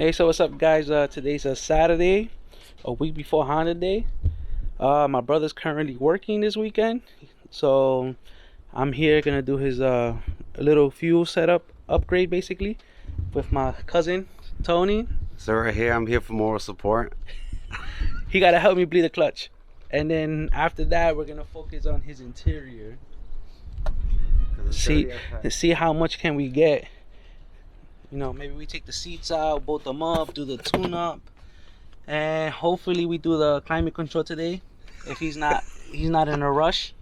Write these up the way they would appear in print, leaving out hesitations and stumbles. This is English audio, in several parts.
Hey, so what's up, guys? Today's a Saturday, a week before Honda Day. My brother's currently working this weekend, so I'm here gonna do his a little fuel setup upgrade, basically, with my cousin Tony. So right here, I'm here for moral support. He gotta help me bleed the clutch, and then after that, we're gonna focus on his interior. See how much can we get. You know, maybe we take the seats out, bolt them up, do the tune-up, and hopefully we do the climate control today. If he's not in a rush.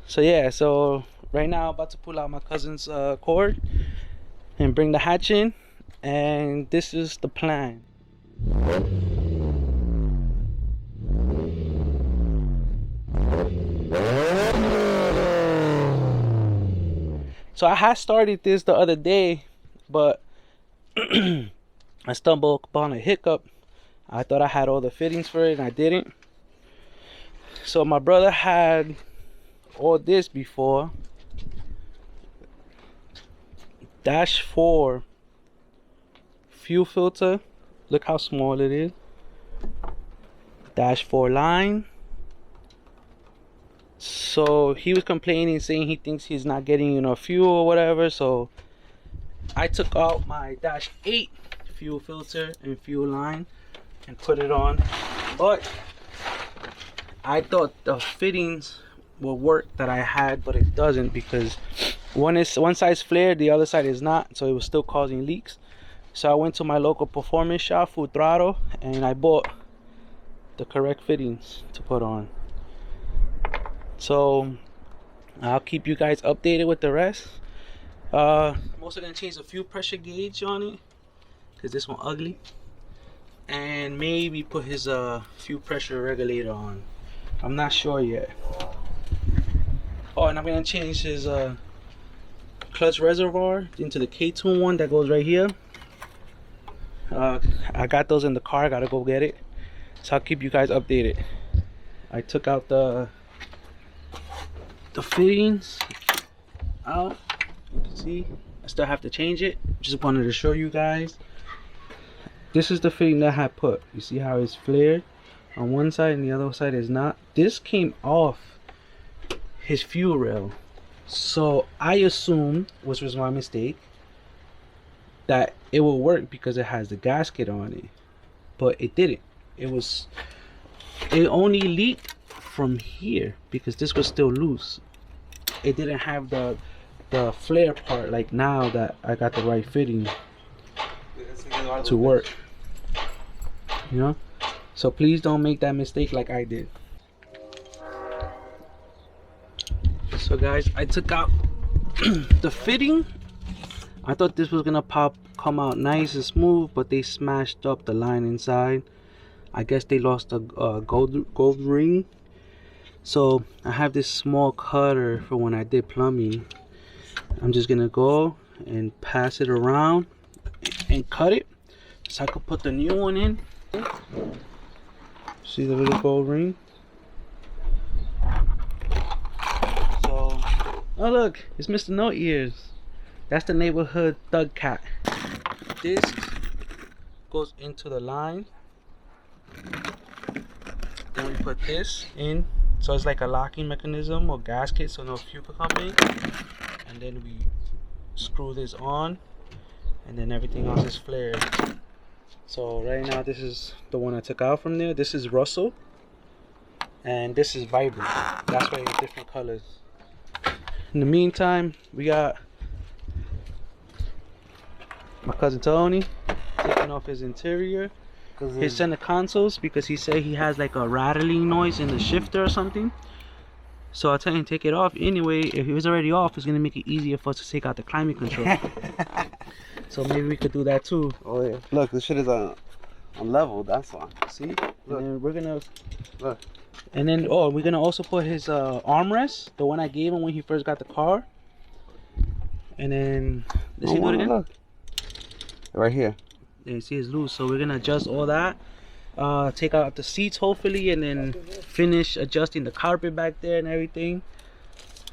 So yeah, so right now I'm about to pull out my cousin's cord and bring the hatch in, and this is the plan. So I had started this the other day, but I stumbled upon a hiccup. I thought I had all the fittings for it and I didn't. So my brother had all this before. Dash 4 fuel filter. Look how small it is. Dash 4 line. So he was complaining, saying he thinks he's not getting enough fuel or whatever. So I took out my Dash 8 fuel filter and fuel line and put it on, but I thought the fittings will work that I had, but it doesn't, because one side's flared, the other side is not, so it was still causing leaks. So I went to my local performance shop, Full Throttle, and I bought the correct fittings to put on. So I'll keep you guys updated with the rest. I'm also gonna change the fuel pressure gauge on it, because this one ugly, and maybe put his fuel pressure regulator on. I'm not sure yet. Oh, and I'm gonna change his clutch reservoir into the K-Tune one that goes right here. I got those in the car, I gotta go get it, so I'll keep you guys updated. I took out the fittings out. You can see I still have to change it. Just wanted to show you guys. This is the fitting that I had put. You see how it's flared on one side and the other side is not. This came off his fuel rail, so I assumed, which was my mistake, that it will work because it has the gasket on it, but it didn't. It only leaked from here because this was still loose. It didn't have the flare part, like now that I got the right fitting to work, you know. So please don't make that mistake like I did. So guys, I took out the fitting. I thought this was gonna come out nice and smooth, but they smashed up the line inside. I guess they lost a gold ring. So I have this small cutter for when I did plumbing. I'm just gonna go and pass it around and cut it so I could put the new one in. See the little gold ring? So, oh look, it's Mr. No Ears. That's the neighborhood thug cat. This goes into the line. Then we put this in. So it's like a locking mechanism or gasket, so no fuel could come in. And then we screw this on, and then everything else is flared. So right now this is the one I took out from there. This is Russell, and this is Vibrant. That's why it's different colors. In the meantime, we got my cousin Tony taking off his interior, his center consoles, because he said he has like a rattling noise in the shifter or something. So I'll tell him to take it off anyway. If it was already off, it's gonna make it easier for us to take out the climate control. So maybe we could do that too. Oh yeah. Look, this shit is on level. That's why. See? Look. And then we're gonna look. And then we're gonna also put his armrest, the one I gave him when he first got the car. And then let's see, do it again. Look. Right here. You see it's loose, so we're gonna adjust all that. Take out the seats hopefully, and then finish adjusting the carpet back there and everything.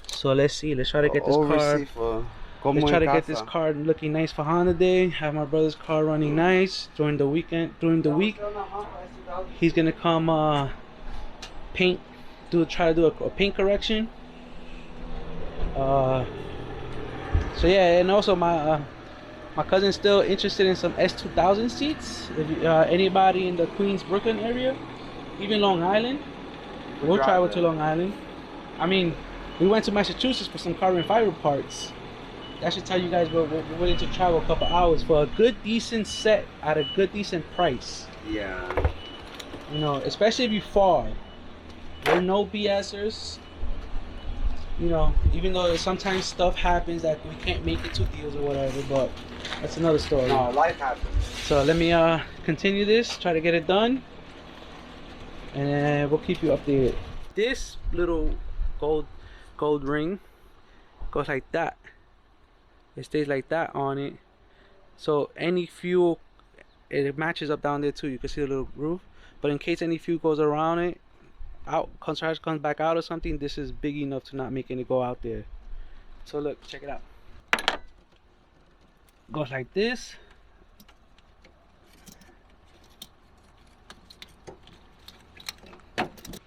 So let's see, let's try to get this car Como Let's try to en get this casa. car looking nice for Honda Day. Have my brother's car running nice during the weekend. During the week, he's gonna come paint, try to do a paint correction. So yeah, and also my cousin's still interested in some S2000 seats. If anybody in the Queens, Brooklyn area, even Long Island, we'll travel to Long Island. I mean, we went to Massachusetts for some carbon fiber parts. That should tell you guys we're willing to travel a couple hours for a good, decent set at a good, decent price. Yeah. You know, especially if you far. We're no BSers. You know, even though sometimes stuff happens that we can't make it to deals or whatever, but that's another story. No, life happens. So let me continue this, try to get it done, and we'll keep you updated. This little gold ring goes like that. It stays like that on it. So any fuel, it matches up down there too. You can see the little groove. But in case any fuel goes around it, comes back out or something, this is big enough to not making it go out there. So look, check it out. Goes like this.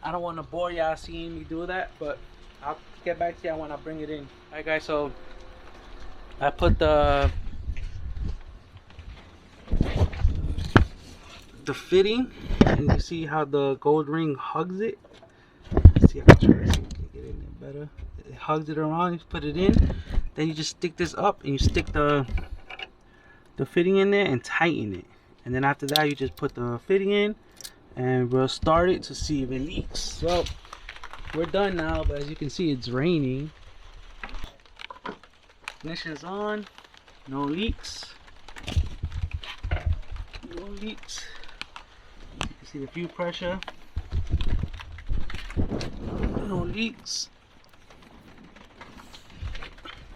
I don't want to bore y'all seeing me do that, but I'll get back to y'all when I bring it in. Alright guys, so I put the fitting, and you see how the gold ring hugs it. Let's see, I can try to see if I can get it in there better. It hugs it around, you put it in, then you just stick this up and you stick the fitting in there and tighten it. And then after that, you just put the fitting in and we'll start it to see if it leaks. So we're done now, but as you can see, it's raining. Ignition's on, no leaks. No leaks. You can see the fuel pressure. No leaks.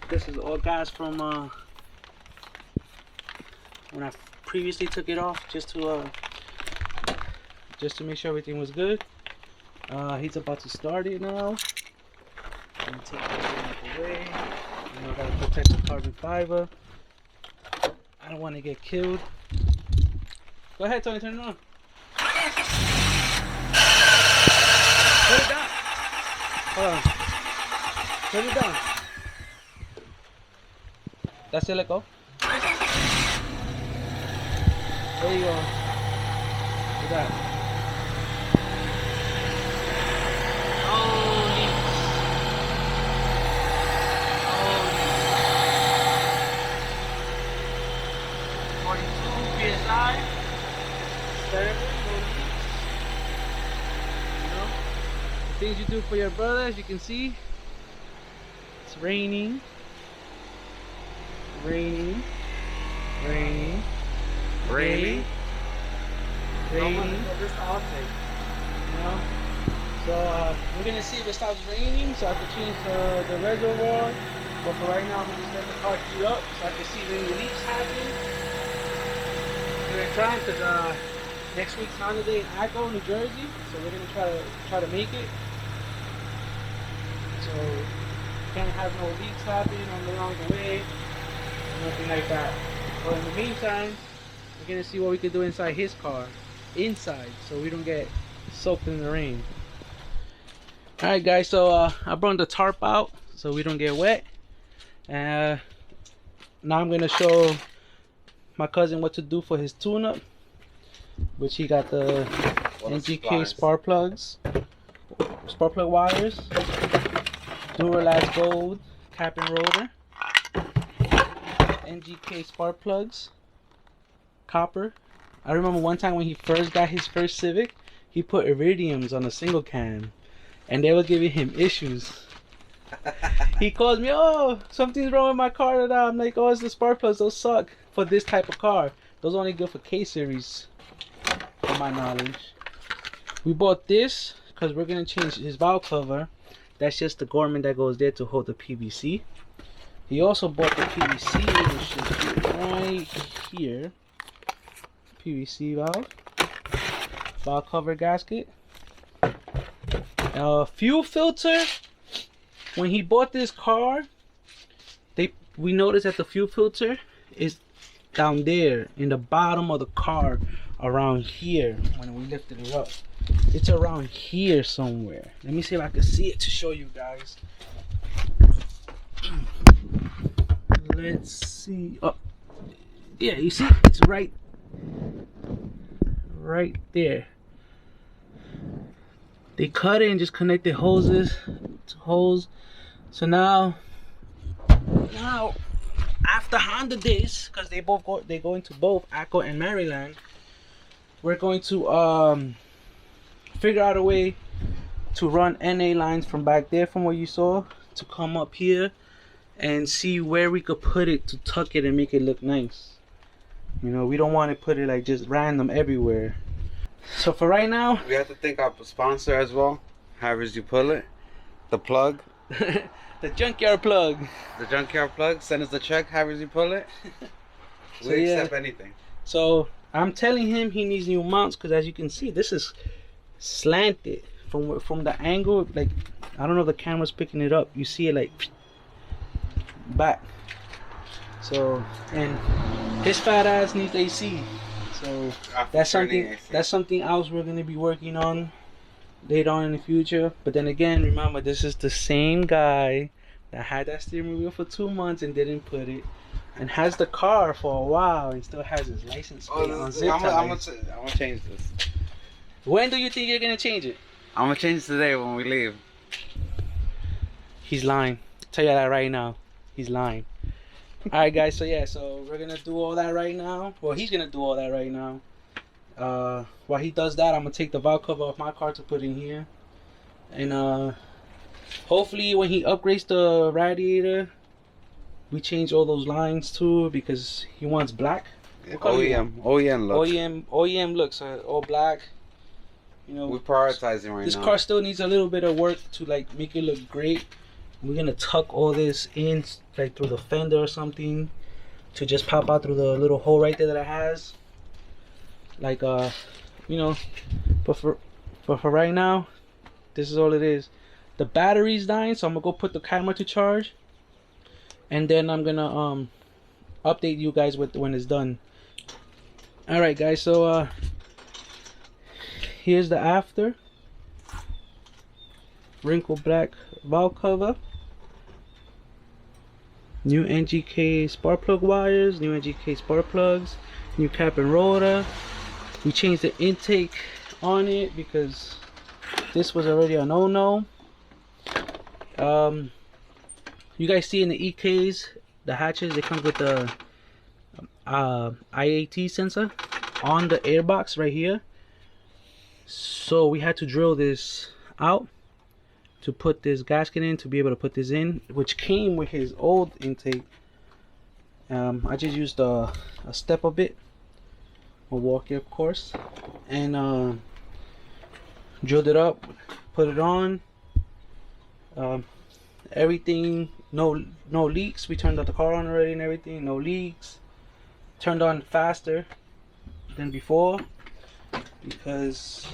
This is all gas from when I previously took it off, just to make sure everything was good. He's about to start it now. I'm gonna take everything away. You know, I gotta protect the carbon fiber. I don't want to get killed. Go ahead, Tony, turn it on. Put it down. Hold on. Put it down. That's it, let go. There you go. Look at that. Things you do for your brother, as you can see, it's raining, raining, raining, raining, raining. You know? So we're gonna see if it stops raining, so I can change the reservoir. But for right now, I'm gonna just let the car heat up, so I can see if any leaks happen. We're gonna try because next week's Honda Day in Akko, New Jersey, so we're gonna try to make it. So can't have no leaks happen along the way, or nothing like that. But in the meantime, we're gonna see what we can do inside his car, so we don't get soaked in the rain. All right, guys. So I brought the tarp out so we don't get wet. Now I'm gonna show my cousin what to do for his tune-up, which he got the NGK spark plug wires. Duralast Gold cap and rotor, NGK spark plugs, copper. I remember one time when he first got his first Civic, he put iridiums on a single cam, and they were giving him issues. He calls me, oh, something's wrong with my car. And I'm like, oh, it's the spark plugs. Those suck for this type of car. Those are only good for K series, from my knowledge. We bought this because we're gonna change his valve cover. That's just the Gorman that goes there to hold the PVC. He also bought the PVC, which is right here. PVC valve cover gasket. Fuel filter. When he bought this car, we noticed that the fuel filter is down there in the bottom of the car, around here. When we lifted it up, it's around here somewhere. Let me see if I can see it to show you guys. Let's see. Oh, yeah, you see, it's right there. They cut it and just connected hoses to hose. So now after Honda days, because they go into both Acco and Maryland, we're going to figure out a way to run NA lines from back there, from what you saw, to come up here and see where we could put it to tuck it and make it look nice. You know, we don't want to put it like just random everywhere. So for right now, we have to think of a sponsor as well. However you pull it, the plug. The junkyard plug. The junkyard plug. Send us the check. However you pull it. We accept anything. So I'm telling him he needs new mounts, because as you can see, this is slanted from the angle. Like, I don't know if the camera's picking it up. You see it like back. So, and his fat ass needs AC. So that's something else we're gonna be working on later on in the future. But then again, remember, this is the same guy that had that steering wheel for 2 months and didn't put it, and has the car for a while and still has his license plate on zip ties. I'm gonna change this. When do you think you're gonna change it? I'm gonna change today when we leave. He's lying. I'll tell you that right now. He's lying. Alright guys, so yeah, so we're gonna do all that right now. Well, he's gonna do all that right now. While he does that, I'm gonna take the valve cover off my car to put in here. And hopefully when he upgrades the radiator, we change all those lines too, because he wants black. OEM look. OEM looks, all black. You know, we're prioritizing right now. This car still needs a little bit of work to like make it look great. We're gonna tuck all this in like through the fender or something, to just pop out through the little hole right there that it has. Like you know, but for right now, this is all it is. The battery's dying, so I'm gonna go put the camera to charge, and then I'm gonna update you guys when it's done. All right, guys. So here's the after. Wrinkle black valve cover. New NGK spark plug wires, new NGK spark plugs, new cap and rotor. We changed the intake on it because this was already a no-no. You guys see in the EKs, the hatches, they come with the IAT sensor on the airbox right here. So we had to drill this out to put this gasket in, to be able to put this in, which came with his old intake. I just used a step a bit, a walkie of course, and drilled it up, put it on. Everything, no leaks. We turned the car on already and everything, no leaks. Turned on faster than before, because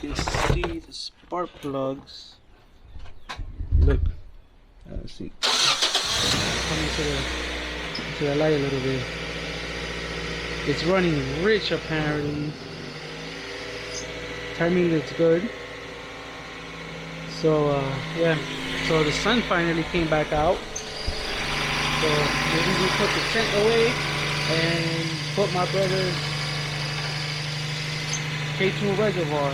you can see the spark plugs. Look, let's see. Coming to the light a little bit. It's running rich apparently. Timing looks good. So yeah. So the sun finally came back out. So maybe we put the tent away and put my brother's K2 reservoir.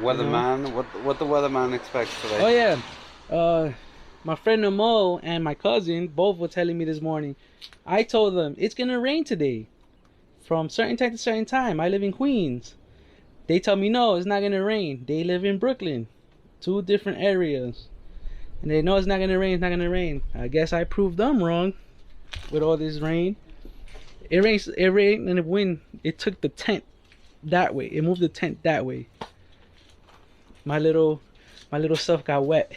Weatherman, what the weatherman expects today? Oh yeah, my friend Mo and my cousin both were telling me this morning. I told them it's gonna rain today, from certain time to certain time. I live in Queens. They tell me no, it's not gonna rain. They live in Brooklyn, 2 different areas, and they know it's not gonna rain. It's not gonna rain. I guess I proved them wrong with all this rain. It rained, and the wind. It took the tent that way. It moved the tent that way. My little stuff got wet.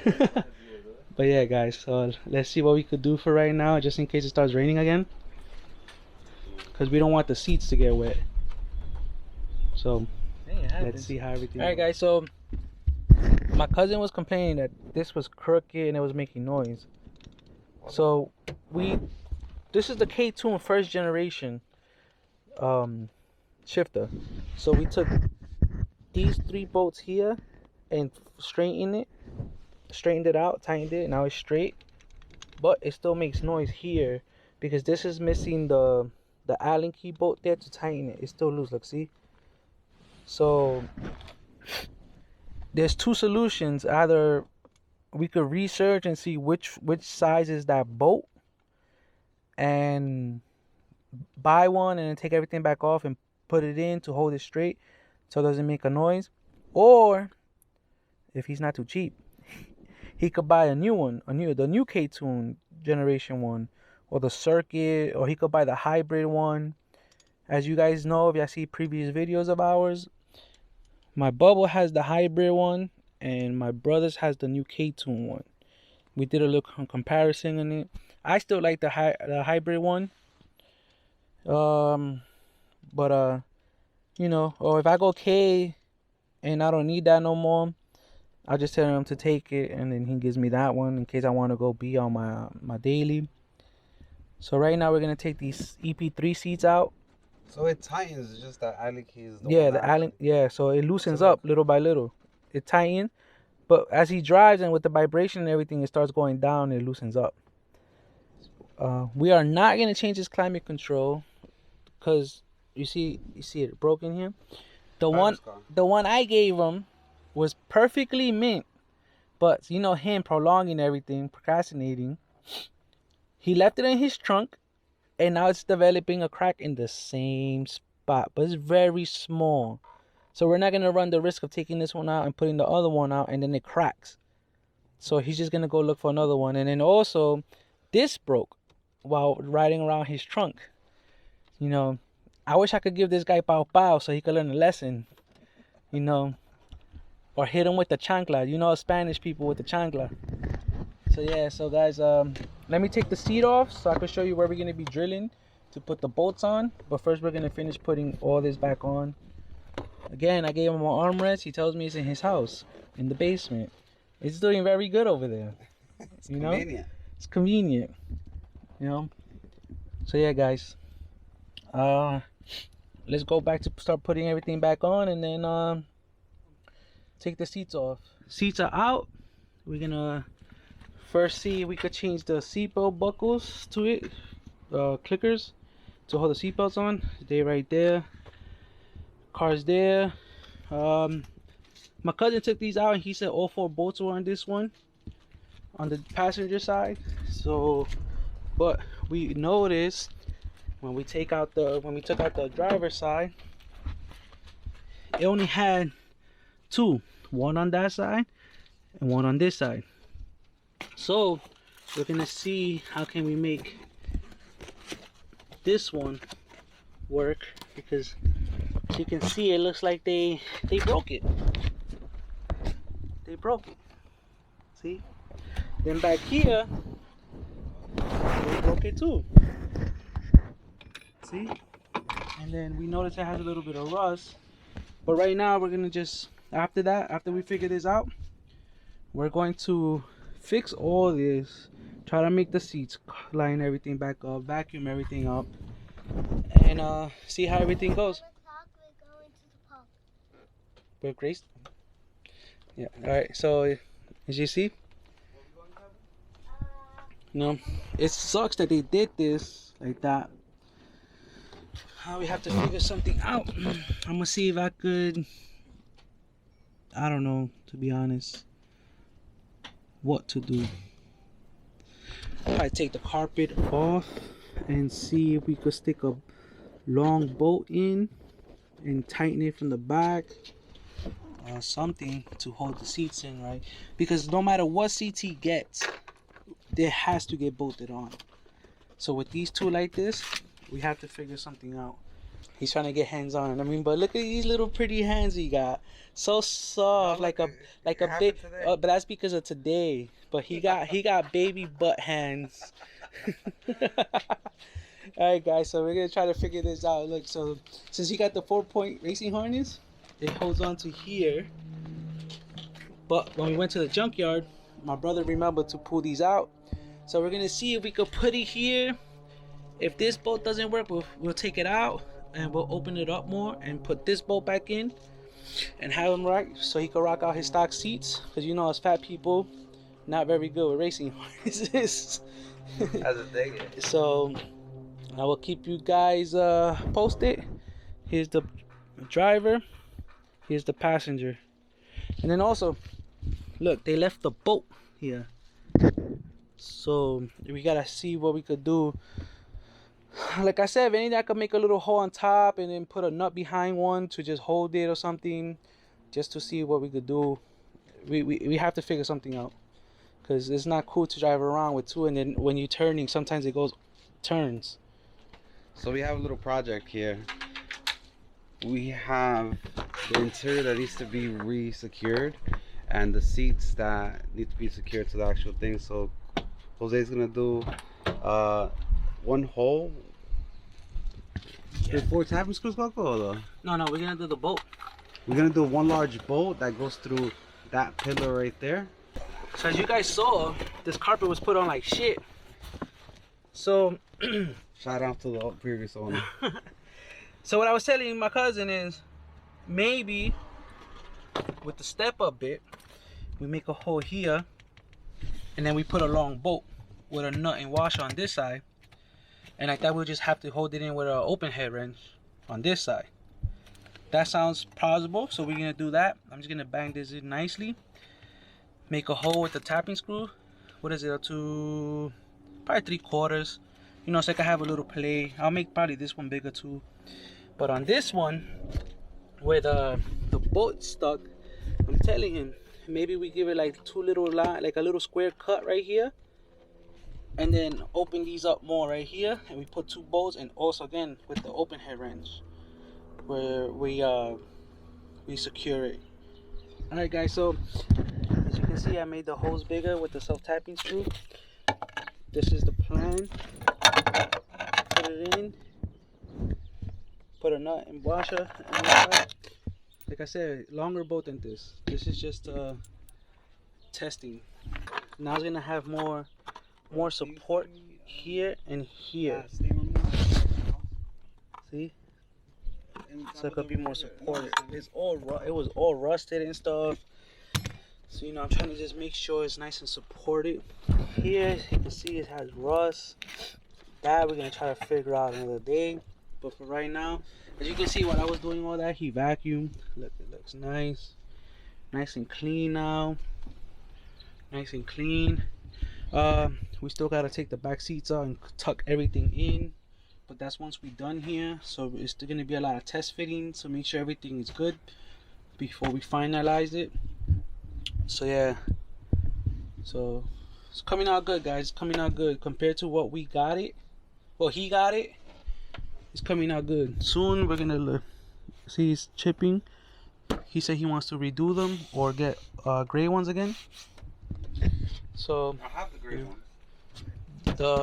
But yeah guys, so let's see what we could do for right now, just in case it starts raining again, because we don't want the seats to get wet. So let's see how everything. All right guys, so my cousin was complaining that this was crooked and it was making noise. So this is the K-Tune first generation shifter. So we took these 3 bolts here and straightened it out, tightened it. Now it's straight, but it still makes noise here because this is missing the Allen key bolt there to tighten it. It's still loose. Look, see. So there's 2 solutions. Either we could research and see which size is that bolt and buy one and then take everything back off and put it in to hold it straight so it doesn't make a noise. Or if he's not too cheap, he could buy a new one, the new K-Tune generation 1, or the circuit, or he could buy the hybrid one. As you guys know, if you see previous videos of ours, my bubble has the hybrid one and my brother's has the new K-Tune one. We did a little comparison on it. I still like the hybrid one. But you know, or if I go K and I don't need that no more, I'll just tell him to take it and then he gives me that one in case I want to go B on my daily. So right now we're gonna take these EP3 seats out. So it tightens, it's just that Allen key is the Allen, so it loosens up little by little. It tightens, but as he drives and with the vibration and everything, it starts going down and it loosens up. We are not gonna change his climate control because you see it broken here. The one I gave him was perfectly mint, but you know him prolonging everything, procrastinating. He left it in his trunk, and now it's developing a crack in the same spot, but it's very small. So we're not gonna run the risk of taking this one out and putting the other one out, and then it cracks. So he's just gonna go look for another one. And then also, this broke while riding around his trunk. You know, I wish I could give this guy pow pow so he could learn a lesson. You know, or hit him with the chancla. You know, Spanish people with the chancla. So yeah, so guys, let me take the seat off so I can show you where we're gonna be drilling to put the bolts on. But first, we're gonna finish putting all this back on. Again, I gave him an armrest. He tells me it's in his house, in the basement. It's doing very good over there. It's convenient. It's convenient. You know. So yeah, guys. Let's go back to start putting everything back on, and then take the seats off. Seats are out. We're gonna first see if we could change the seatbelt buckles to it, clickers to hold the seatbelts on. They right there. Car's there. My cousin took these out and he said all 4 bolts were on this one, on the passenger side. So, but we noticed when we took out the driver's side, it only had 2, one on that side and one on this side. So we're gonna see how can we make this one work, because as you can see, it looks like they broke it. They broke it. See? Then back here, they broke it too. See? And then we notice it has a little bit of rust. But right now we're gonna just, after we figure this out, we're going to fix all this, try to make the seats, line everything back up, vacuum everything up, and see how everything goes. With Grace? Yeah, alright, so as you see, you know, it sucks that they did this like that. Now we have to figure something out. I'm gonna see if I could, I don't know, to be honest, what to do. I take the carpet off and see if we could stick a long bolt in and tighten it from the back. Something to hold the seats in, right? Because no matter what seats he gets, there has to get bolted on. So with these 2 like this, we have to figure something out. He's trying to get hands on. I mean, but look at these little pretty hands he got. So soft, like a big. But that's because of today. But he got baby butt hands. All right, guys. So we're gonna try to figure this out. Look, so since he got the 4-point racing harness, it holds on to here. But when we went to the junkyard, my brother remembered to pull these out. So we're gonna see if we could put it here. If this bolt doesn't work, we'll take it out and we'll open it up more and put this bolt back in and have him right so he can rock out his stock seats. Because you know, as fat people, not very good with racing horses. As a dig it. So I will keep you guys posted. Here's the driver, here's the passenger, and then also look, they left the bolt here, so we gotta see what we could do. Like I said, if anything, I could make a little hole on top and then put a nut behind one to just hold it or something, just to see what we could do. We have to figure something out, because it's not cool to drive around with two and then when you're turning, sometimes it turns. So we have a little project here. We have the interior that needs to be re-secured and the seats that need to be secured to the actual thing. So Jose's gonna do one hole. Yeah. 4 tapping screws, Coco? No, we're gonna do the bolt. We're gonna do one large bolt that goes through that pillar right there. So as you guys saw, this carpet was put on like shit. So Shout out to the previous owner. so what I was telling my cousin is, maybe with the step up bit, we make a hole here and then we put a long bolt with a nut and washer on this side, and like that we'll just have to hold it in with an open head wrench on this side. That sounds plausible, so we're gonna do that. I'm just gonna bang this in nicely, make a hole with the tapping screw. What is it, up to probably 3/4, you know, so I can have a little play. I'll make probably this one bigger too, but on this one where the bolt's stuck, I'm telling him maybe we give it like 2 little line, like a little square cut right here, and then open these up more right here, and we put 2 bolts, and also again with the open head wrench where we secure it. All right guys, so as you can see, I made the holes bigger with the self-tapping screw. This is the plan. Put it in, put a nut and washer, and like I said, longer bolt than this. This is just testing. Now it's gonna have more support here and here. See? So it could be more supported. It was all rusted and stuff. So you know, I'm trying to just make sure it's nice and supported. Here you can see it has rust. That we're gonna try to figure out another day. But for right now, as you can see, while I was doing all that, he vacuumed. Look, it looks nice and clean now. Nice and clean. We still gotta take the back seats out and tuck everything in, but that's once we're done here. So it's still gonna be a lot of test fitting, so make sure everything is good before we finalize it. So yeah, so it's coming out good, guys. It's coming out good compared to what we got it. Well, he got it. It's coming out good. Soon we're gonna look. See, he's chipping. He said he wants to redo them or get gray ones again. So I have the gray ones.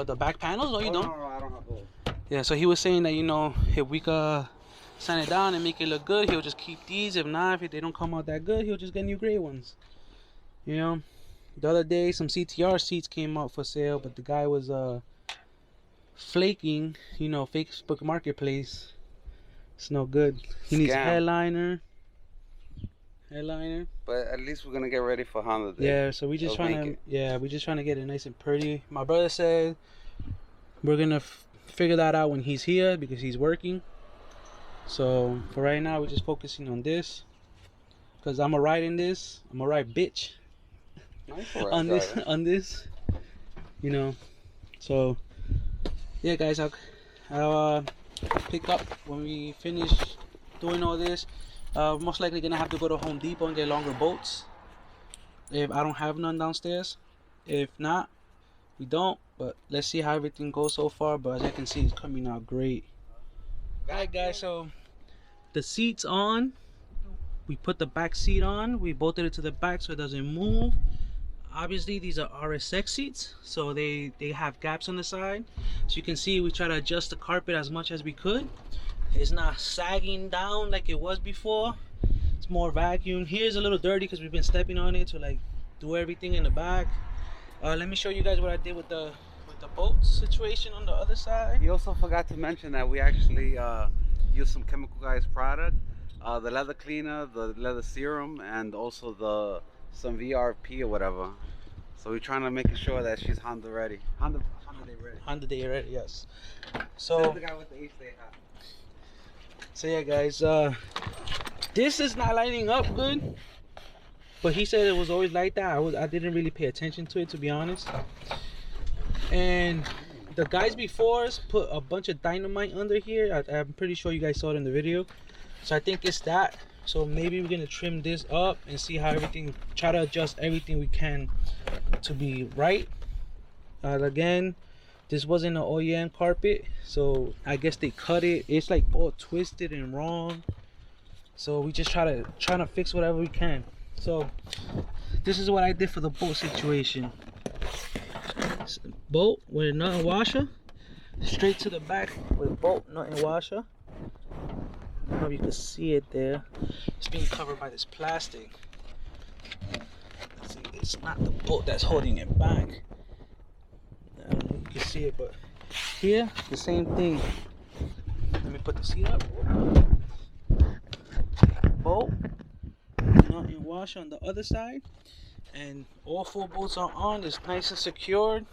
The back panels? No, you don't. No, I don't have those. Yeah, so he was saying that, you know, if we could sand it down and make it look good, he'll just keep these. If not, if they don't come out that good, he'll just get new gray ones. You know, the other day some CTR seats came out for sale, but the guy was flaking, you know, Facebook Marketplace. It's no good. He needs headliner. But at least we're gonna get ready for Honda Day. Yeah, so we just trying to get it nice and pretty. My brother said we're gonna figure that out when he's here because he's working. So for right now, we're just focusing on this because I'm a ride in this. I'm a ride bitch on this, you know. So yeah, guys, I'll pick up when we finish doing all this. Most likely gonna have to go to Home Depot and get longer bolts if I don't have none downstairs. If not, we don't, but let's see how everything goes so far. But as I can see, it's coming out great. Alright guys, so the seat's on. We put the back seat on. We bolted it to the back so it doesn't move. Obviously these are RSX seats, so they have gaps on the side. So you can see we try to adjust the carpet as much as we could. It's not sagging down like it was before, It's more vacuum. Here's a little dirty because we've been stepping on it to like do everything in the back. Let me show you guys what I did with the bolt situation on the other side. He also forgot to mention that we actually use some Chemical Guys product, the leather cleaner, the leather serum, and also some VRP or whatever. So we're trying to make sure that she's Honda ready. Honda Day ready. Honda Day ready, yes. So So the guy with the H-Day hat. So yeah, guys, this is not lining up good, but he said it was always like that. I didn't really pay attention to it, to be honest. And the guys before us put a bunch of dynamite under here. I'm pretty sure you guys saw it in the video. So I think it's that. So maybe we're gonna trim this up and see how everything, try to adjust everything we can to be right. Again, this wasn't an OEM carpet, so I guess they cut it. It's like all twisted and wrong. So we just trying to fix whatever we can. So this is what I did for the bolt situation. Bolt with a nut and washer, straight to the back with bolt, nut and washer. I don't know if you can see it there. It's being covered by this plastic. See, it's not the bolt that's holding it back. I don't know if you can see it, but here, the same thing. Let me put the seat up. Bolt, nut and washer on the other side. And all 4 bolts are on. It's nice and secured.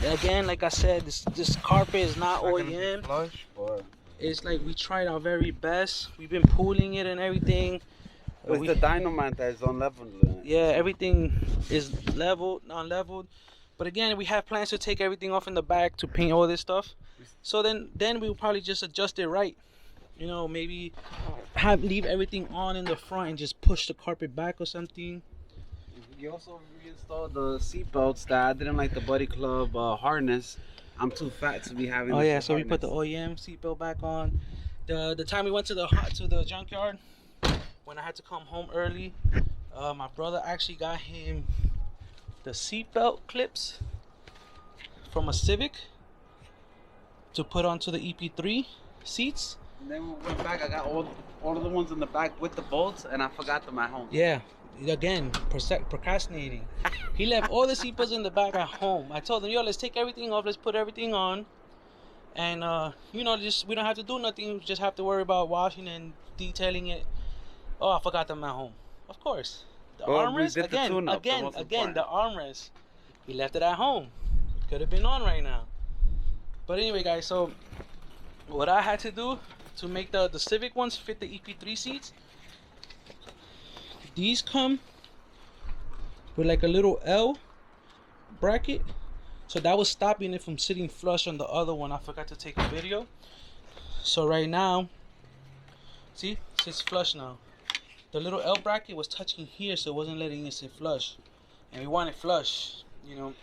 Again, like I said, this carpet is not OEM. Flush, or It's like we tried our very best. We've been pulling it and everything. it's the dynamite that is unleveled. Yeah, everything is leveled, non-leveled. But again, we have plans to take everything off in the back to paint all this stuff. So then we'll probably just adjust it right. You know, maybe leave everything on in the front and just push the carpet back or something. You also reinstalled the seat belts that I didn't like the Buddy Club harness. I'm too fat to be having. Oh this yeah, so we put harness. the OEM seatbelt back on. The time we went to the junkyard, when I had to come home early, my brother actually got him the seatbelt clips from a Civic to put onto the EP3 seats. And then we went back. I got all of the ones in the back with the bolts, and I forgot them at home. Yeah, again, procrastinating. He left all the seatbelts in the back at home. I told him, yo, let's take everything off, let's put everything on, and you know, just we don't have to do nothing. We just have to worry about washing and detailing it. Oh, I forgot them at home. Of course, the armrest again, the armrest. He left it at home. Could have been on right now. But anyway, guys, so what I had to do to make the Civic ones fit the EP3 seats, these come with like a little L bracket, so that was stopping it from sitting flush on the other one. I forgot to take a video. So right now, see, it sits flush now. The little L bracket was touching here, so it wasn't letting it sit flush, and we want it flush. You know,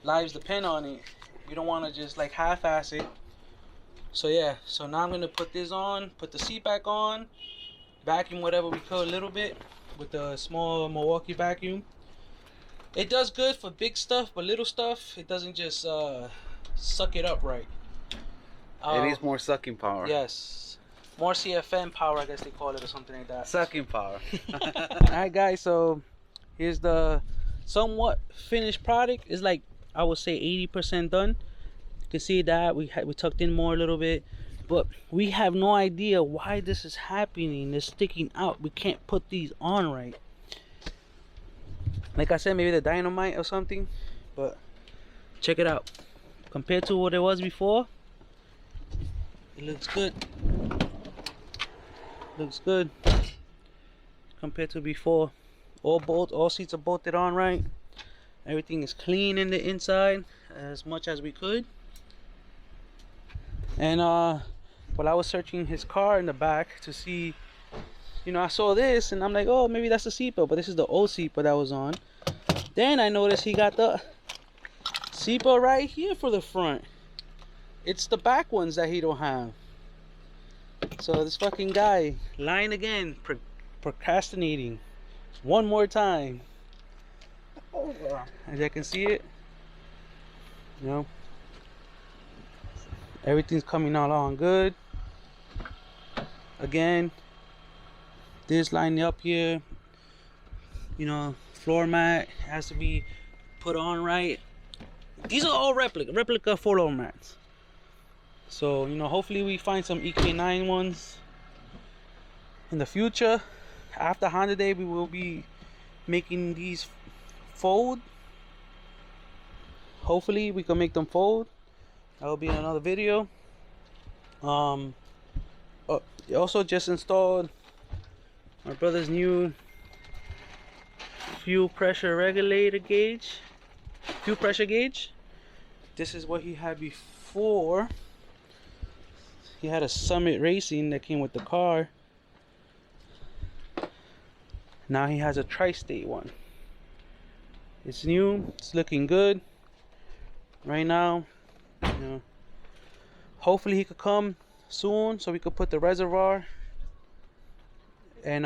lives depend on it. We don't want to just like half-ass it. So yeah, so now I'm gonna put this on, put the seat back on, vacuum whatever we could a little bit with the small Milwaukee vacuum. It does good for big stuff, but little stuff, it doesn't just suck it up right. It needs more sucking power. Yes, more CFM power, I guess they call it, or something like that. Sucking power. Alright guys, so here's the somewhat finished product. It's like, I would say 80% done. You can see that we tucked in more a little bit, but we have no idea why this is happening. It's sticking out. We can't put these on right. Like I said, maybe the dynamite or something, but check it out. Compared to what it was before, it looks good. Looks good compared to before. All seats are bolted on right. Everything is clean in the inside as much as we could. And while I was searching his car in the back to see, you know, I saw this and I'm like, oh, maybe that's the seatbelt, but this is the old seatbelt that was on. Then I noticed he got the seatbelt right here for the front. It's the back ones that he don't have. So this fucking guy lying again, procrastinating one more time. As you can see it, you know, everything's coming along good. Again, this line up here, you know, floor mat has to be put on right. These are all replica floor mats. So, you know, hopefully we find some EK9 ones in the future. After Honda Day, we will be making these fold. Hopefully we can make them fold. That will be in another video. Also just installed my brother's new fuel pressure regulator gauge, fuel pressure gauge. This is what he had before. He had a Summit Racing that came with the car. Now he has a Tri-State one. It's new, it's looking good right now. You know, hopefully he could come soon so we could put the reservoir and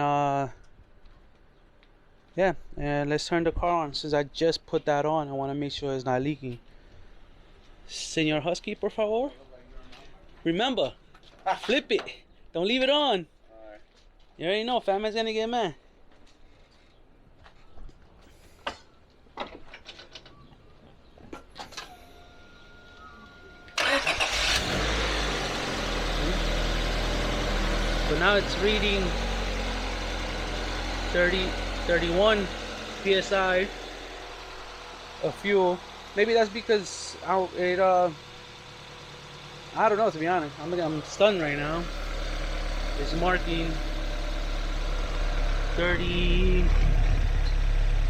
yeah, and let's turn the car on. Since I just put that on, I want to make sure it's not leaking. Señor Husky, por favor. Remember, flip it, don't leave it on. You already know Fat Man's gonna get mad. So now it's reading 31 psi of fuel. Maybe that's because I don't know, to be honest. I'm stunned right now. It's marking 30,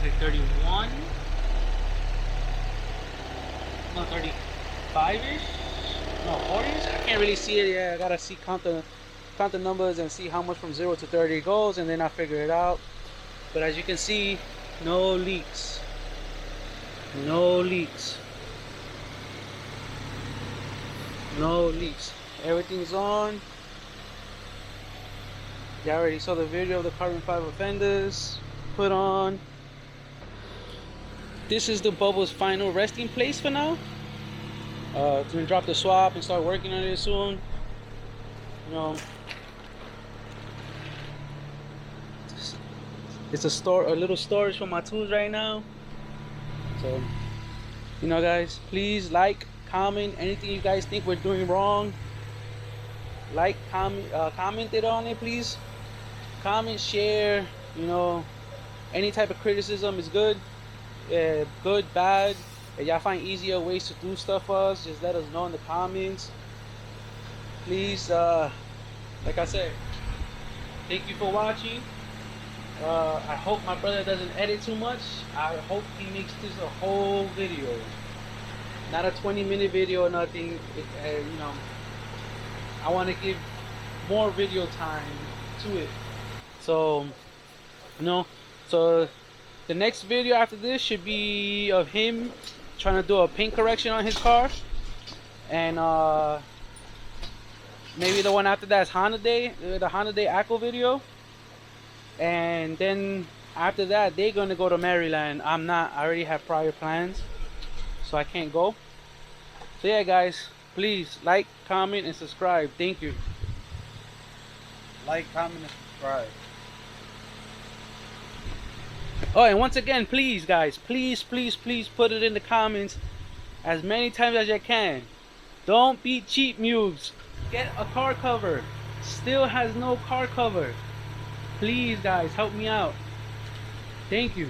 like 31, no, 35ish, no, 40ish. I can't really see it. Yeah, I gotta see count the numbers and see how much from 0 to 30 it goes, and then I figure it out. But as you can see, no leaks. No leaks. No leaks. Everything's on. You already saw the video of the carbon fiber fenders put on. This is the Bubble's final resting place for now. It's gonna drop the swap and start working on it soon. You know, it's a little storage for my tools right now. So, you know, guys, please like, comment anything you guys think we're doing wrong. Like, comment it on it, please. Comment, share. You know, any type of criticism is good. Good, bad. If y'all find easier ways to do stuff for us, just let us know in the comments. Please, like I said, thank you for watching. I hope my brother doesn't edit too much. I hope he makes this a whole video, not a 20-minute video or nothing. You know, I want to give more video time to it. So, you know, so the next video after this should be of him trying to do a paint correction on his car, and maybe the one after that is Honda Day, the Honda Day Acco video. And then after that, they're gonna go to Maryland. I'm not. I already have prior plans, so I can't go. So yeah, guys, please like, comment, and subscribe. Thank you. Like, comment, and subscribe. Oh, and once again, please, guys, please put it in the comments as many times as you can. Don't be cheap mugs. Get a car cover. Still has no car cover. Please, guys, help me out. Thank you.